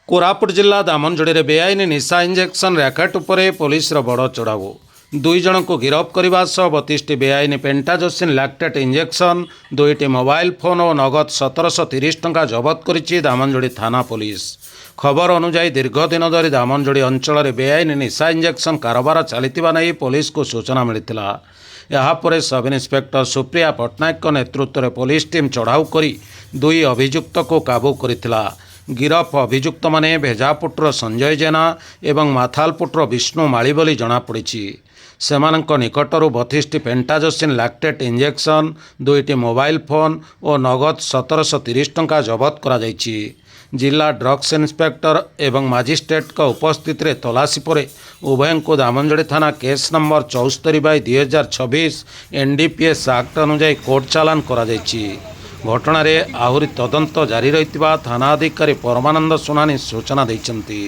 कोरापुट जिला दामनजोड़ी में बेआईन निशा इंजेक्शन रैकेट उपरे पुलिस बड़ चढ़ाऊ। 2 जन को गिरफ्त करने सह 32 बेआईन पेंटाजोसिन लैक्टेट इंजेक्शन 2टी मोबाइल फोन और नगद 1730 टंका जबत करिछि दामनजोड़ी थाना पुलिस। खबर अनुसार दीर्घ दिन धरी दामनजोड़ी अंचल में बेआईन निशा इंजेक्शन कारोबार चलता नहीं पुलिस को सूचना मिलता। यापर सब इन्स्पेक्टर सुप्रिया पट्टनायक नेतृत्व में पुलिस टीम चढ़ाऊ कर 2 अभियुक्त को काबू करथिला। गिरफ अभियुक्त माने भेजापुटर संजय जेना एवं माथालपुटर विष्णु माली बोली जनापड़ी। सेमानंक निकटरू 32 पेंटाजोसिन लैक्टेट इंजेक्शन 2टी मोबाइल फोन और नगद 1730 टंका जबत करा जायछि। जिला ड्रग्स इन्स्पेक्टर एवं मजिस्ट्रेट का उपस्थित रे तलाशी पर उभय को दामनजोड़ी थाना केस नंबर 74/2026 एनडीपीएस एक्ट अनुसार कोर्ट चालान करा जायछि। घटना रे आहुरी तदंत जारी रही थाना अधिकारी परमानंद सोनानी सूचना दैछन्ति।